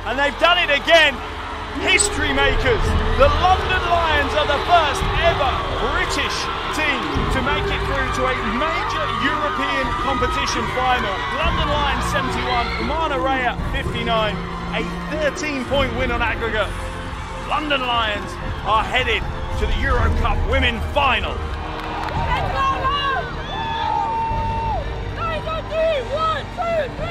And they've done it again. History makers. The London Lions are the first ever British team to make it through to a major European competition final. London Lions 71, Mana Raya 59, a 13-point win on aggregate. London Lions are headed to the EuroCup Women Final. Let's go, Lions! 1, 2, 3!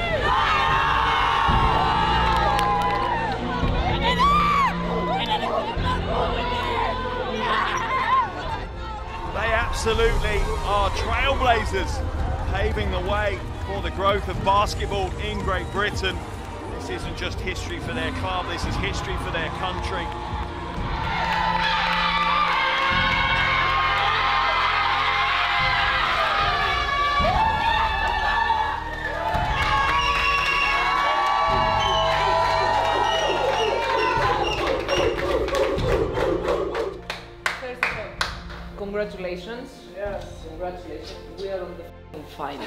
They absolutely are trailblazers, paving the way for the growth of basketball in Great Britain. This isn't just history for their club, this is history for their country. Congratulations. Yes, congratulations. We are on the final.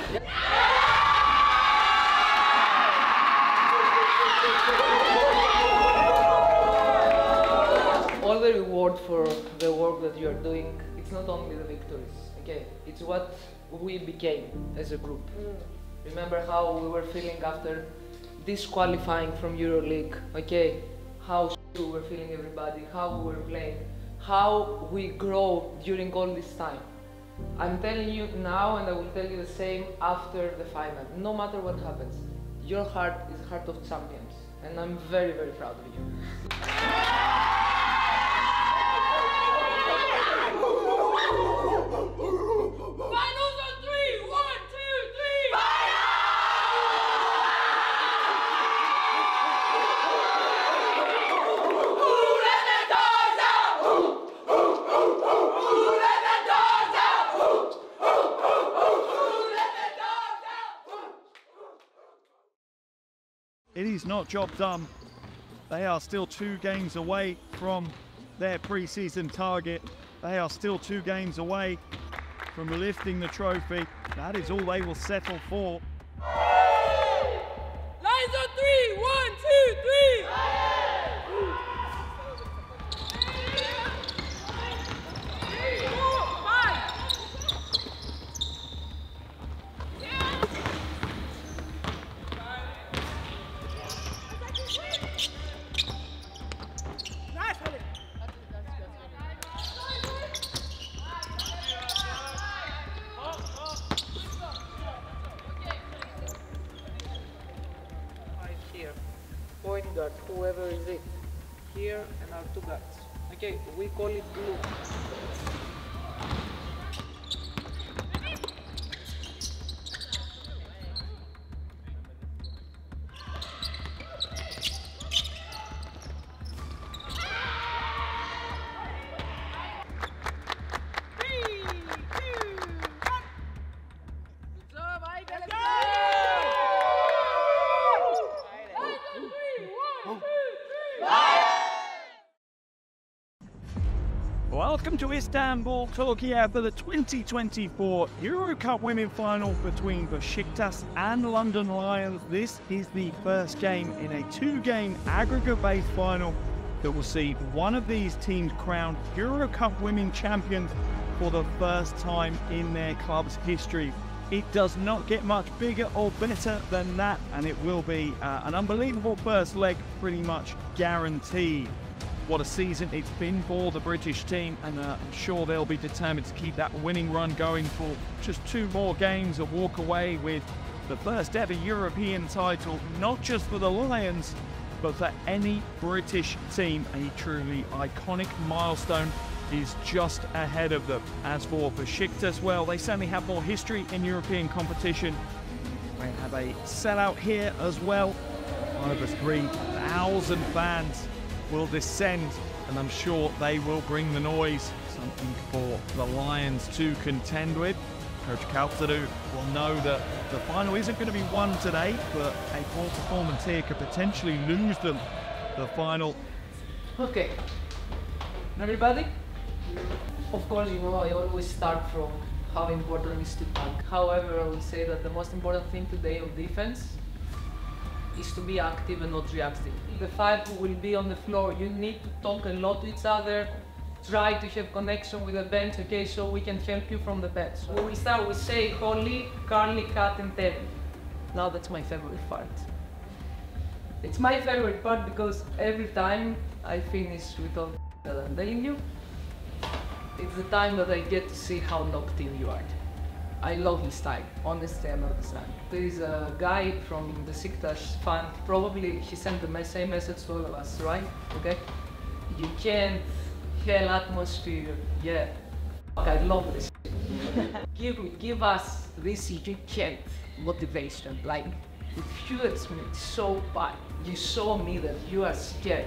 All the reward for the work that you are doing, it's not only the victories, okay? It's what we became as a group. Remember how we were feeling after disqualifying from EuroLeague, okay? How we were feeling everybody, how we were playing, how we grow during all this time. I'm telling you now, and I will tell you the same after the final. No matter what happens, your heart is the heart of champions, and I'm very, very proud of you. Finals on 3! 1, 2, 3! Fire! It is not job done. They are still 2 games away from their pre-season target. They are still 2 games away from lifting the trophy. That is all they will settle for. Lions on 3! 1, 2, 3! Point guard, whoever is it, here, and our 2 guards. Okay, we call it blue. Welcome to Istanbul, Turkey for the 2024 EuroCup Women Final between Besiktas and London Lions. This is the first game in a 2-game aggregate-based final that will see one of these teams crowned EuroCup Women champions for the first time in their club's history. It does not get much bigger or better than that, and it will be an unbelievable first leg, pretty much guaranteed. What a season it's been for the British team, and I'm sure they'll be determined to keep that winning run going for just 2 more games and walk away with the first ever European title, not just for the Lions, but for any British team. A truly iconic milestone is just ahead of them. As for Besiktas, well, they certainly have more history in European competition. They have a sellout here as well. Over 3,000 fans will descend, and I'm sure they will bring the noise. Something for the Lions to contend with. Coach Kaltadu will know that the final isn't going to be won today, but a poor performance here could potentially lose them the final. Okay, everybody? Of course, you know, I always start from how important it is to tank. However, I will say that the most important thing today on defense is to be active and not reactive. The five who will be on the floor, you need to talk a lot to each other, try to have connection with the bench, okay, so we can help you from the bench. We will start with Say, Holly, Carly, Kat, and Tevin. Now that's my favorite part. It's my favorite part because every time I finish with all that I'm telling you, it's the time that I get to see how locked in you are. I love this time, honestly I love this time. There is a guy from the Besiktas fan, probably he sent the same message to all of us, right? Okay? You can't hell atmosphere, yeah. I love this. give us this you can't motivation, like it fuels me so bad. You show me that you are scared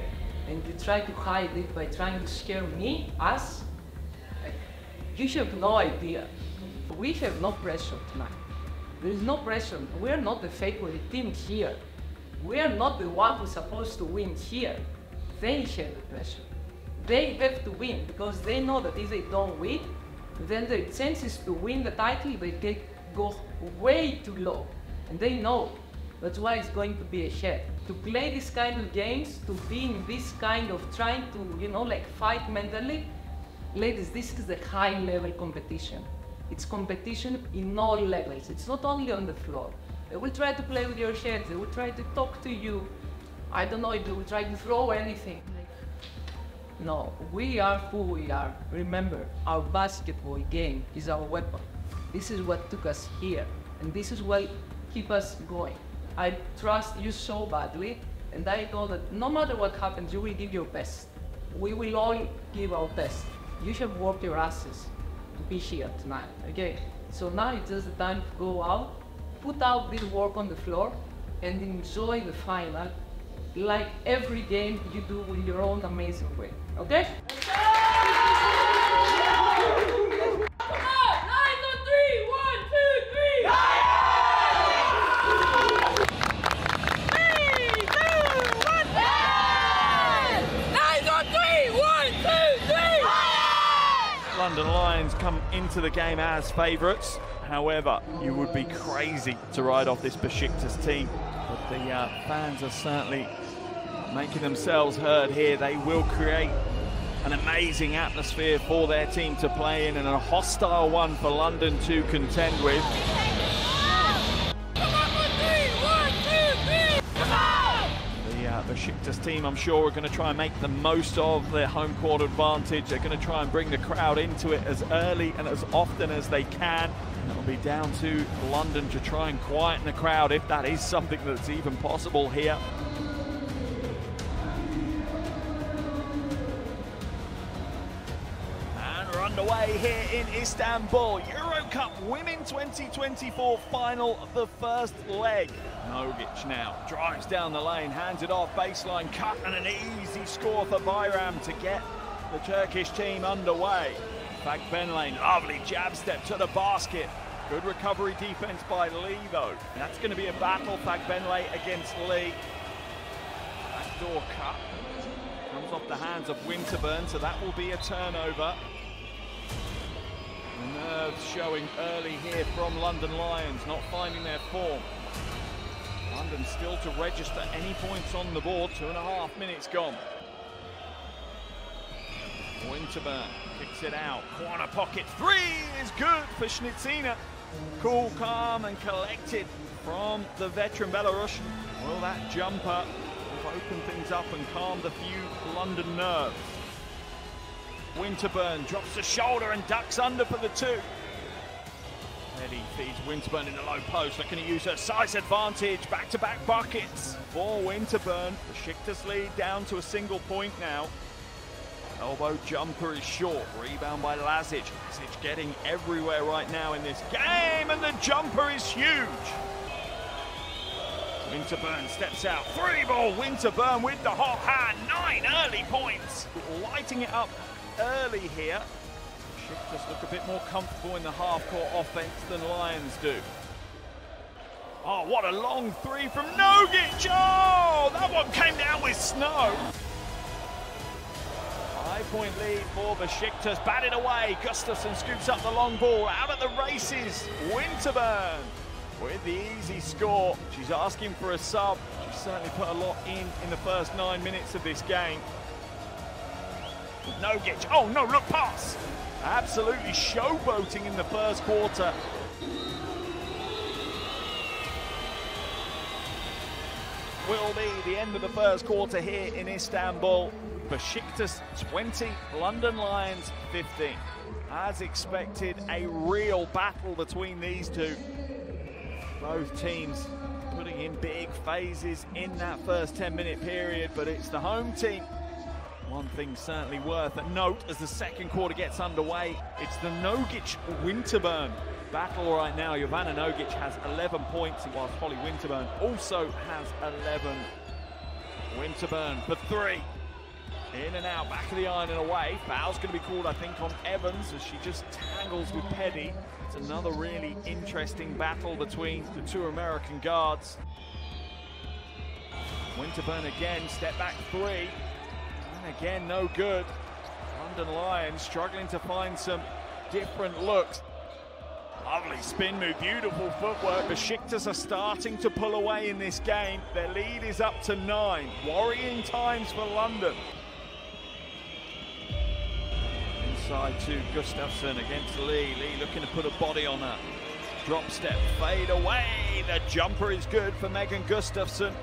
and you try to hide it by trying to scare me, us. Like, you have no idea. We have no pressure tonight. There is no pressure. We are not the favorite team here. We are not the one who's supposed to win here. They have the pressure. They have to win because they know that if they don't win, then their chances to win the title, they go way too low. And they know. That's why it's going to be a head. To play this kind of games, to be in this kind of trying to, you know, like fight mentally, ladies, this is a high level competition. It's competition in all levels. It's not only on the floor. They will try to play with your heads. They will try to talk to you. I don't know if they will try to throw anything. No, we are who we are. Remember, our basketball game is our weapon. This is what took us here. And this is what keeps us going. I trust you so badly. And I know that no matter what happens, you will give your best. We will all give our best. You have worked your asses to be here tonight, okay? So now it's just the time to go out, put out this work on the floor, and enjoy the final, like every game you do in your own amazing way, okay? Come on! 9 on 3! 1, 2, 3! 3, 2, 1! 9 on 3! 1, 2, 3! London Lions come into the game as favourites. However, you would be crazy to ride off this Besiktas team. But the fans are certainly making themselves heard here. They will create an amazing atmosphere for their team to play in and a hostile one for London to contend with. The Besiktas team, I'm sure, are going to try and make the most of their home court advantage. They're going to try and bring the crowd into it as early and as often as they can. It'll be down to London to try and quieten the crowd, if that is something that's even possible here. And we're underway here in Istanbul. EuroCup Women 2024 final, the first leg. Nogic now drives down the lane, hands it off, baseline cut, and an easy score for Bayram to get the Turkish team underway. Fagbenle, lovely jab step to the basket. Good recovery defense by Lee though. That's going to be a battle, Fagbenle against Lee. Backdoor cut. Comes off the hands of Winterburn, so that will be a turnover. The nerves showing early here from London Lions, not finding their form. London still to register any points on the board, 2.5 minutes gone. Winterburn kicks it out, corner pocket, 3 is good for Schnitzina. Cool, calm and collected from the veteran Belarusian. Will that jumper open things up and calm the few London nerves? Winterburn drops the shoulder and ducks under for the 2. Eddie feeds Winterburn in the low post, looking to use her size advantage. Back-to-back buckets for Winterburn. Besiktas lead down to a single point now. Elbow jumper is short. Rebound by Lazic. Lazic getting everywhere right now in this game, and the jumper is huge. Winterburn steps out. 3-ball Winterburn with the hot hand. 9 early points. Lighting it up early here. Besiktas look a bit more comfortable in the half-court offense than Lions do. Oh, what a long 3 from Nogic! Oh, that one came down with snow. 5-point lead for Besiktas, batted away. Gustafsson scoops up the long ball, out at the races. Winterburn with the easy score. She's asking for a sub. certainly put a lot in the first 9 minutes of this game. Nogic, oh no, look, pass! Absolutely showboating in the first quarter. Will be the end of the first quarter here in Istanbul. Besiktas 20, London Lions 15. As expected, a real battle between these two. Both teams putting in big phases in that first 10-minute period, but it's the home team. One thing certainly worth a note as the second quarter gets underway, it's the Nogic-Winterburn battle right now. Jovana Nogic has 11 points, whilst Holly Winterburn also has 11. Winterburn for three. In and out, back of the iron and away. Foul's going to be called, I think, on Evans as she just tangles with Petty. It's another really interesting battle between the two American guards. Winterburn again, step back three. And again, no good. London Lions struggling to find some different looks. Lovely spin move, beautiful footwork. Besiktas are starting to pull away in this game. Their lead is up to 9. Worrying times for London. Inside to Gustafsson against Lee. Lee looking to put a body on that. Drop step, fade away. The jumper is good for Megan Gustafsson.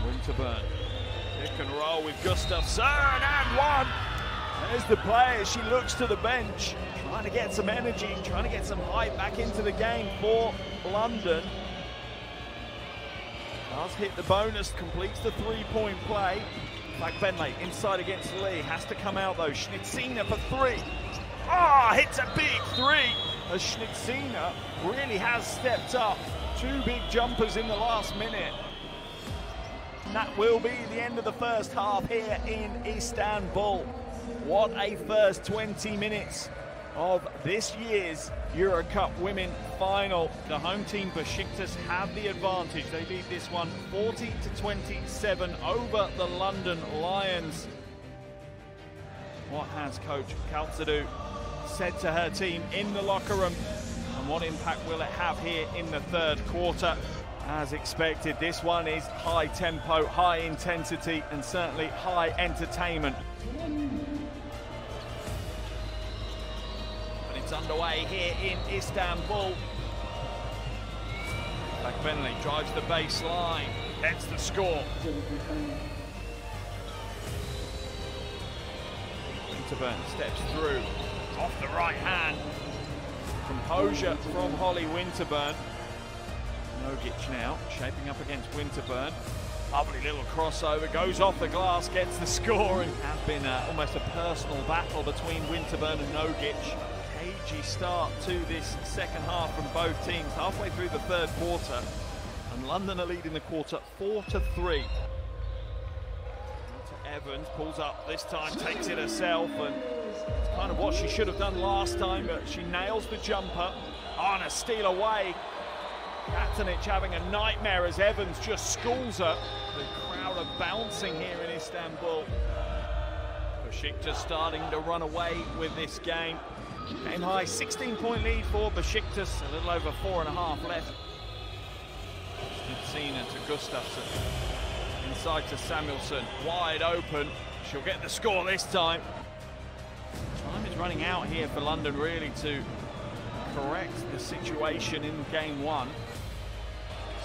Winterburn. Pick and roll with Gustafsson, and one. There's the play as she looks to the bench, trying to get some energy, trying to get some hype back into the game for London. Does hit the bonus, completes the three-point play. Benley inside against Lee, has to come out though. Schnitzina for three. Hits a big three as Schnitzina really has stepped up. Two big jumpers in the last minute. And that will be the end of the first half here in Istanbul. What a first 20 minutes of this year's EuroCup Women Final. The home team Besiktas have the advantage. They lead this one 40-27 over the London Lions. What has Coach Kaltsadou said to her team in the locker room, and what impact will it have here in the third quarter? As expected, this one is high tempo, high intensity, and certainly high entertainment. But it's underway here in Istanbul. Benley drives the baseline, gets the score. Winterburn steps through, off the right hand. Composure from Holly Winterburn. Nogic now, shaping up against Winterburn. Lovely little crossover, goes off the glass, gets the score, and has been almost a personal battle between Winterburn and Nogic. Cagey start to this second half from both teams, halfway through the third quarter, and London are leading the quarter 4-3. Evans pulls up this time, takes it herself, and it's kind of what she should have done last time, but she nails the jumper. On a steal away. Katanic having a nightmare as Evans just schools her. The crowd are bouncing here in Istanbul. Besiktas starting to run away with this game. Game high 16-point lead for Besiktas, a little over 4.5 left. Schnitzina to Gustafsson. Inside to Samuelson, wide open. She'll get the score this time. Time is running out here for London really to correct the situation in game one.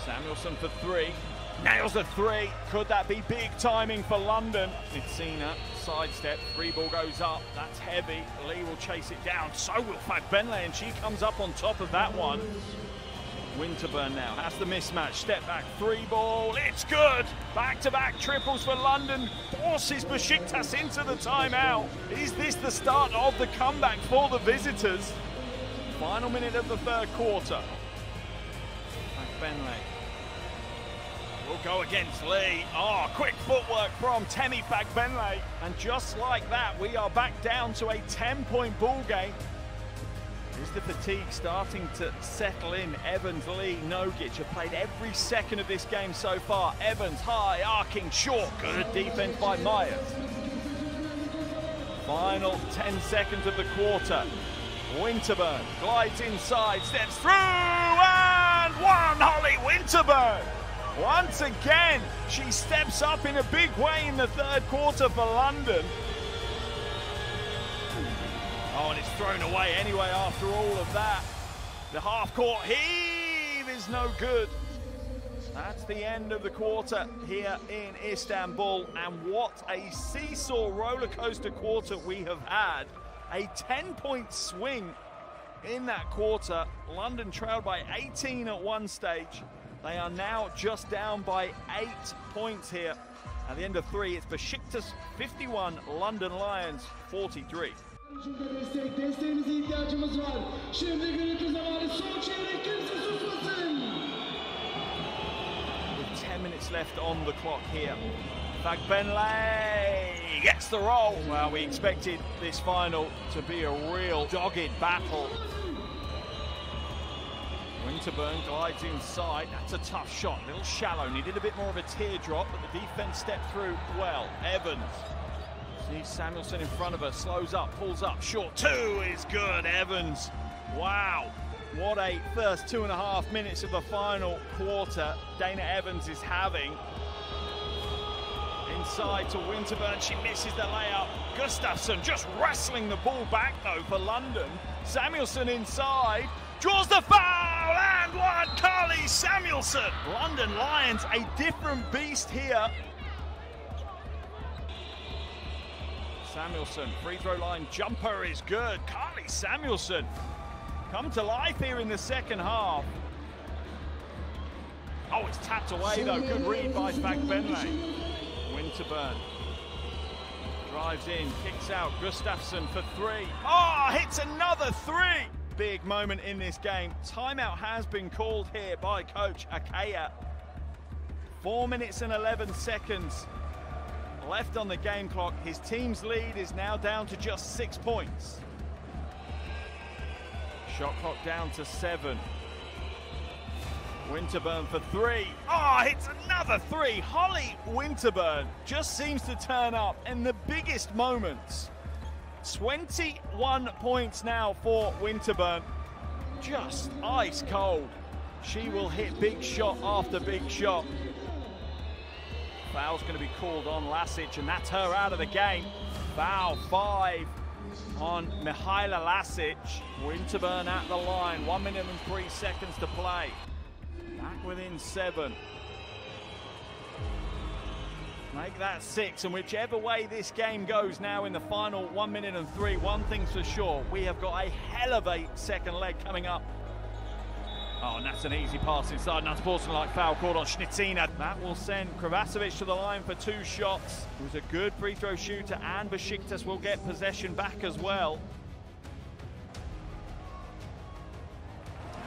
Samuelson for three, nails the three. Could that be big timing for London? Schnitzina, sidestep, free ball goes up, that's heavy. Lee will chase it down, so will Benley, and she comes up on top of that one. Winterburn now has the mismatch, step back, three ball, it's good! Back-to-back triples for London, forces Besiktas into the timeout. Is this the start of the comeback for the visitors? Final minute of the third quarter. Benley will go against Lee. Quick footwork from Temi Benley. And just like that, we are back down to a 10-point ball game. Is the fatigue starting to settle in? Evans, Lee, Nogic have played every second of this game so far. Evans, high, arcing, short. Good defense by Myers. Final 10 seconds of the quarter. Winterburn glides inside, steps through, and one! Holly Winterburn. Once again, she steps up in a big way in the third quarter for London. Oh, and it's thrown away anyway after all of that. The half-court heave is no good. That's the end of the quarter here in Istanbul, and what a seesaw roller coaster quarter we have had. A 10-point swing in that quarter. London trailed by 18 at one stage. They are now just down by 8 points here. At the end of 3, it's Beşiktaş 51, London Lions 43. Desteğinize ihtiyacımız var. Şimdi gürültü zamanı, son çeyrek, kimse susmasın. With 10 minutes left on the clock here. Fagbenley gets the roll. Well, we expected this final to be a real dogged battle. Winterburn glides inside. That's a tough shot, a little shallow. Needed a bit more of a teardrop, but the defense stepped through well. Evans sees Samuelson in front of her, slows up, pulls up, short. 2 is good, Evans. Wow, what a first 2.5 minutes of the final quarter Dana Evans is having. Inside to Winterburn, she misses the layup. Gustafsson just wrestling the ball back though for London. Samuelson inside, draws the foul, and one, Carly Samuelson. London Lions, a different beast here. Samuelson, free throw line jumper is good. Carly Samuelson come to life here in the second half. Oh, it's tapped away though, good read by Fagbenley. Winterburn drives in, kicks out, Gustafsson for 3. Oh, hits another 3! Big moment in this game. Timeout has been called here by Coach Akaya. 4 minutes and 11 seconds left on the game clock. His team's lead is now down to just 6 points. Shot clock down to 7. Winterburn for 3. Oh, hits another 3. Holly Winterburn just seems to turn up in the biggest moments. 21 points now for Winterburn. Just ice cold. She will hit big shot after big shot. Foul's going to be called on Lasic, and that's her out of the game. Foul 5 on Mihaela Lasic. Winterburn at the line. 1 minute and 3 seconds to play. Back within 7. Make that 6, and whichever way this game goes now in the final 1 minute and 3, one thing's for sure, we have got a hell of a second leg coming up. Oh, and that's an easy pass inside, and unsportsmanlike foul called on Schnitzina. That will send Kovacevic to the line for 2 shots. He was a good free throw shooter, and Beşiktaş will get possession back as well.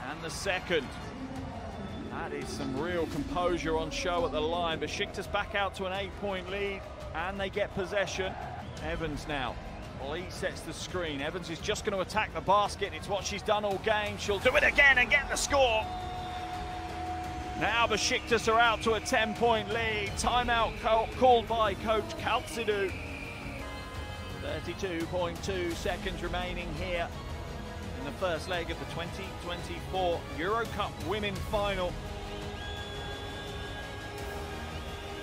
And the second. That is some real composure on show at the line. Beşiktaş back out to an 8-point lead, and they get possession. Evans now. Lee sets the screen. Evans is just going to attack the basket. It's what she's done all game. She'll do it again and get the score. Now Beşiktaş are out to a 10-point lead. Timeout called by Coach Kaltsidou. 32.2 seconds remaining here in the first leg of the 2024 EuroCup Women Final.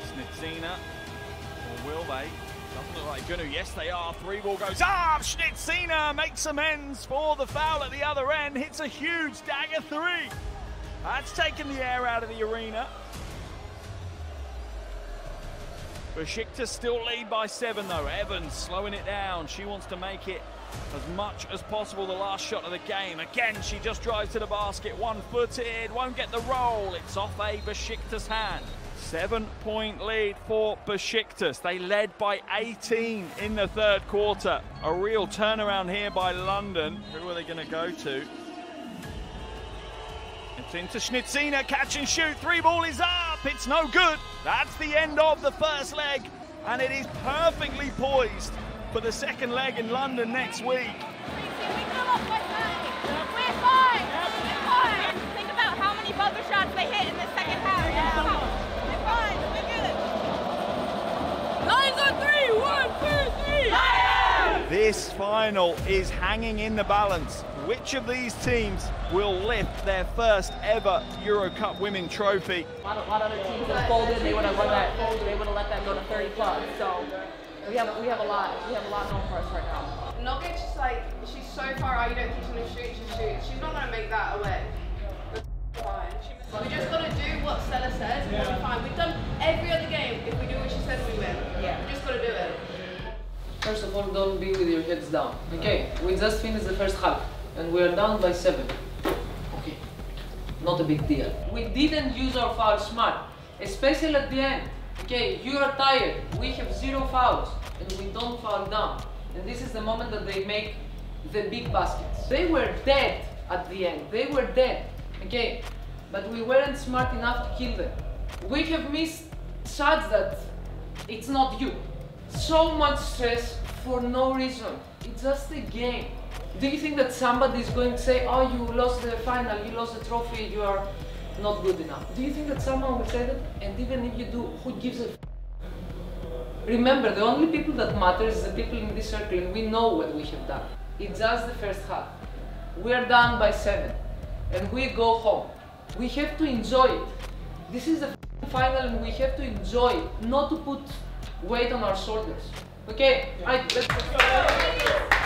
Schnitzina, or will they? Doesn't look like gonna. Yes, they are. 3 ball goes up. Schnitzina makes amends for the foul at the other end. Hits a huge dagger 3. That's taken the air out of the arena. Beşiktaş still lead by 7 though. Evans slowing it down. She wants to make it as much as possible the last shot of the game. Again, she just drives to the basket, 1-footed, won't get the roll. It's off a Beşiktaş hand. 7-point lead for Beşiktaş. They led by 18 in the third quarter. A real turnaround here by London. Who are they going to go to? It's into Schnitzina, catch and shoot. 3 ball is up. It's no good. That's the end of the first leg, and it is perfectly poised for the second leg in London next week. We're fine. We're fine. Think about how many buzzer shots they hit in the second half. We're fine. We're good. Lions on 3. 1, 2, 3. Lions! this final is hanging in the balance. Which of these teams will lift their first ever EuroCup women trophy? A lot of other teams have folded. They would have let that go to 30 plus. So we have a lot going for us right now. Nugget's just like, she's so far out, you don't teach her to shoot, she shoots. She's not going to make that away. Fine. We just got to do what Stella says and we'll be fine. We've done every other game. If we do what she said, we win. Yeah. We just got to do it. First of all, don't be with your heads down. Okay, we just finished the first half and we are down by 7. Okay, not a big deal. We didn't use our fouls smart, especially at the end. Okay, you are tired, we have 0 fouls and we don't foul down. And this is the moment that they make the big baskets. They were dead at the end, they were dead. Okay, but we weren't smart enough to kill them. We have missed shots that it's not you. So much stress for no reason. It's just a game. Do you think that somebody is going to say, oh, you lost the final, you lost the trophy, you are not good enough? Do you think that someone will say that? And even if you do, who gives a f? Remember, the only people that matter is the people in this circle, and we know what we have done. It's just the first half. We are down by 7, and we go home. We have to enjoy it. This is the final, and we have to enjoy it, not to put weight on our shoulders. Okay, let's go.